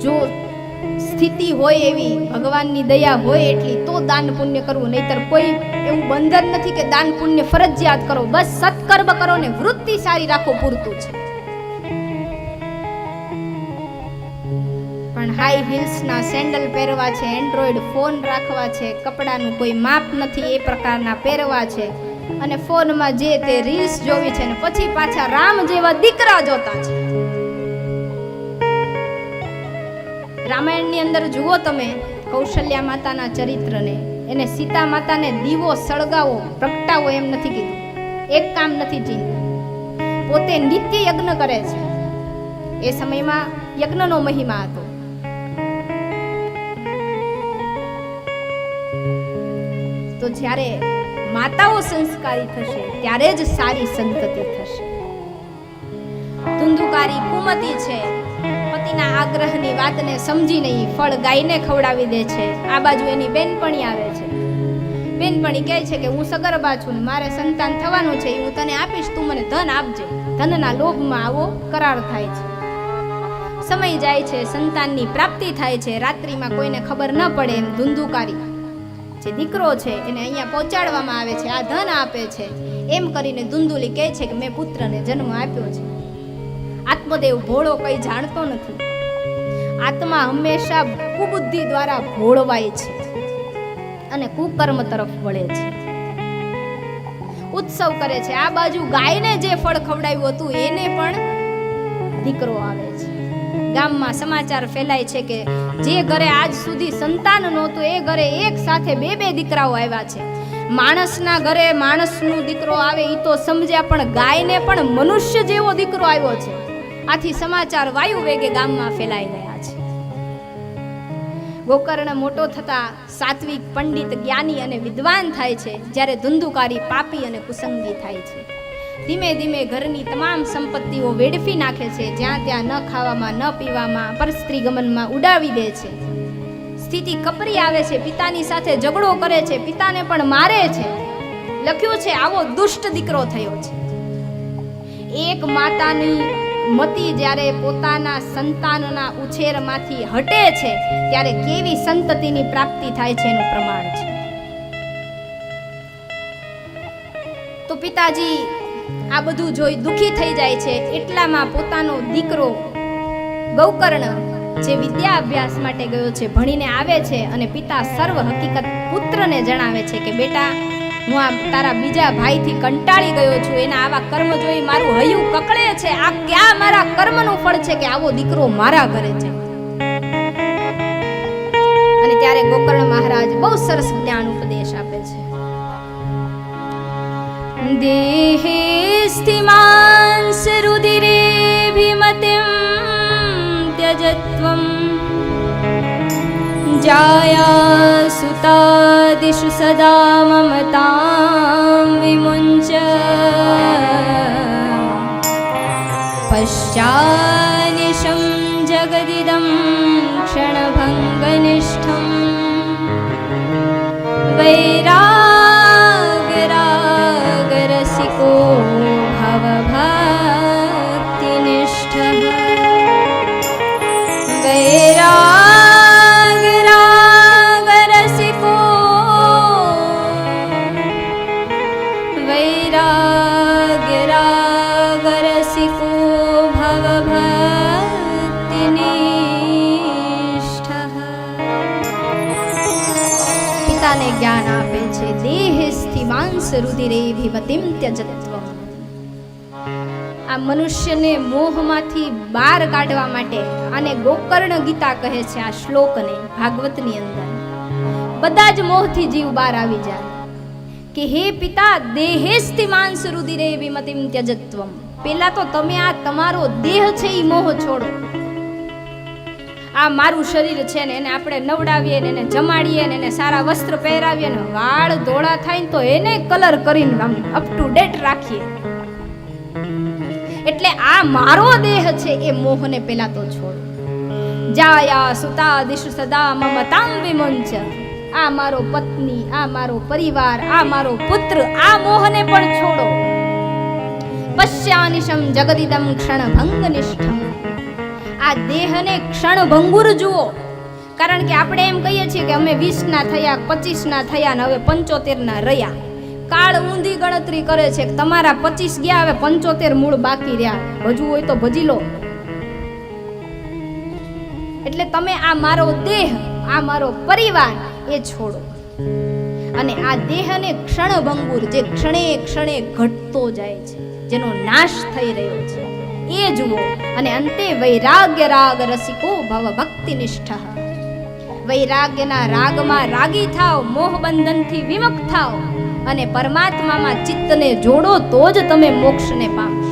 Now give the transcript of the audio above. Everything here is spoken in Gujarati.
જો સ્થિતિ હોય એવી, ભગવાનની દયા હોય એટલી તો દાન પુણ્ય કરવું, નહીતર કોઈ એવું બંધન નથી કે દાન પુણ્ય ફરજિયાત કરો. બસ સત્કર્મ કરો ને વૃત્તિ સારી રાખો પૂરતું છે. પણ હાઈ હીલ્સના સેન્ડલ પહેરવા છે, એન્ડ્રોઈડ ફોન રાખવા છે, કપડાનું કોઈ માપ નથી એ પ્રકારના પહેરવા છે, અને ફોનમાં જે તે રીલ્સ જોવી છે, ને પછી પાછા રામ જેવા દીકરા જોતા છે. રામાયણની અંદર જુઓ તમે કૌશલ્યા માતાના ચરિત્રને, એને સીતા માતાને દીવો સળગાવો, પ્રગટાવો એમ નથી કીધું, એક કામ નથી ચીંધ્યું. પોતે નિત્ય યજ્ઞ કરે છે. એ સમયમાં યજ્ઞનો મહિમા હતો. તો જ્યારે માતાઓ સંસ્કારી થશે ત્યારે જ સારી સંતતિ થશે. ધુંધુકારી કુમતી છે, પતિના આગ્રહની વાતને સમજી નહીં ફળ ગાયને ખવડાવી દે છે. આ બાજુ એની બેનપણી આવે છે. બેનપણી કહે છે કે હું સગર્ભા છું ને મારે સંતાન થવાનું છે, હું તને આપીશ, તું મને ધન આપજે. ધનના લોભમાં આવો કરાર થાય છે. સમય જાય છે, સંતાનની પ્રાપ્તિ થાય છે. રાત્રિમાં કોઈને ખબર ન પડે એમ ધુંધુકારી જે દીકરો છે એને અહીંયા પહોંચાડવામાં આવે છે, આ ધન આપે છે. એમ કરીને ધુંધુલી કહે છે કે મેં પુત્રને જન્મ આપ્યો છે. આત્મદેવ ભોળો કઈ જાણતો નથી. આત્મા હંમેશા કુબુદ્ધિ દ્વારા ભોળવાય છે અને કુકર્મ તરફ વળે છે. ઉત્સવ કરે છે. આ બાજુ ગાયને જે ફળ ખવડાવ્યું હતું એને પણ દીકરો આવે છે. ગામમાં સમાચાર ફેલાય છે કે જે ઘરે આજ સુધી સંતાન નહોતું એ ઘરે એક સાથે બે દીકરાઓ આવ્યા છે. માણસના ઘરે માણસનો દીકરો આવે એ તો સમજ્યા, પણ ગાયને પણ મનુષ્ય જેવો દીકરો આવ્યો છે. આથી સમાચાર વાયુ વેગે ગામમાં ફેલાઈ ગયા છે. ગોકર્ણ મોટો થતા સાત્વિક, પંડિત, જ્ઞાની અને વિદ્વાન થાય છે, જ્યારે ધુંધુકારી પાપી અને કુસંગી થાય છે. ધીમે ધીમે ઘરની તમામ સંપત્તિઓ વેડફી નાખે છે. જ્યાં ત્યાં ન ખાવામાં, ન પીવામાં, પરસ્ત્રી ગમનમાં ઉડાવી દે છે. સ્થિતિ કપરી આવે છે. પિતાની સાથે ઝઘડો કરે છે, પિતાને પણ મારે છે. લખ્યું છે આવો દુષ્ટ દીકરો થયો છે. એક માતાની મતિ જ્યારે પોતાના સંતાનના ઉછેરમાંથી હટે છે ત્યારે કેવી સંતતિની પ્રાપ્તિ થાય છે એનું પ્રમાણ છે. તો પિતાજી આ બધું જોઈ દુખી થઈ જાય છે. એટલામાં પોતાનો દીકરો ગૌકર્ણ જે વિદ્યા અભ્યાસ માટે ગયો છે, ભણીને આવે છે અને પિતા સર્વ હકીકત પુત્રને જણાવે છે કે બેટા, હું આ તારા બીજા ભાઈથી કંટાળી ગયો છું. એના આવા કર્મ જોઈ મારું હૈયું કકળે છે. આ ક્યાં મારા કર્મનું ફળ છે કે આવો દીકરો મારા ઘરે છે. અને ત્યારે ગોકર્ણ મહારાજ બહુ સરસ જ્ઞાન ઉપદેશ આપે છે. દેહે સ્થિમાંસ રુધિરે ભીમતિમ ત્યજત્વમ જાયા સુતાદિષુ સદા મમતાં વિમુંચ પશ્ચાનિશં જગદિદં ક્ષણભંગનિષ્ઠં વૈરાગરસિકો ભવભક્તિનિષ્ઠઃ વૈરાગરસિકો ભવભક્તિનિષ્ઠઃ. પિતાને જ્ઞાન આપે છે. દેહ સ્થિમાંસ રુધિરે ભીમતિમ ત્યજત્વમ. આ મનુષ્યને મોહમાંથી બહાર કાઢવા માટે આને ગોકર્ણ ગીતા કહે છે. આ શ્લોકને ભાગવતની અંદર બધા જ મોહથી જીવ બહાર આવી જાય કે હે પિતા, દેહેસ્તિ માંસ રુધિરે વિમતિમ ત્યજત્વમ. પેલા તો તમે આ તમારો દેહ છે એ મોહ છોડો. આ મારું શરીર છે ને એને આપણે નવડાવીએ ને એને જમાડીએ ને એને સારા વસ્ત્ર પહેરાવીએ ને વાળ ધોળા થાય ને તો એને કલર કરીને અપ ટુ ડેટ રાખીએ. એટલે આ મારો દેહ છે એ મોહને પેલા તો છોડો. જાયા સુતાદિષુ સદા મમતાં વિમુંચ. આ મારો પત્ની, આ મારો પરિવાર, આ મારો પુત્ર, આ મોહને પણ છોડો. પશ્યાનિશમ જગદિદમ ક્ષણભંગનિષ્ઠમ. આ દેહને ક્ષણભંગુર જુઓ. કારણ કે આપણે એમ કહીએ છીએ કે અમે 20 ના થયા, 25 ના થયા ને હવે 75 ના રહ્યા. કાળ ઊંધી ગણતરી કરે છે કે તમારા 25 ગયા, હવે 75 મૂળ બાકી રહ્યા, ભજવું હોય તો ભજી લો. એટલે તમે આ મારો દેહ, આ મારો પરિવાર એ છોડો અને આ દેહને ક્ષણભંગુર, જે ક્ષણે ક્ષણે ઘટતો જાય છે, જેનો નાશ થઈ રહ્યો છે, એ જુઓ. અને અંતે વૈરાગ્ય રાગ રસિકો ભવ ભક્તિ નિષ્ઠ. વૈરાગ્યના રાગમાં રાગી થાવ, મોહબંધનથી વિમુક્ત થાવ અને પરમાત્મામાં ચિત્તને જોડો, તો જ તમે મોક્ષને પામશો.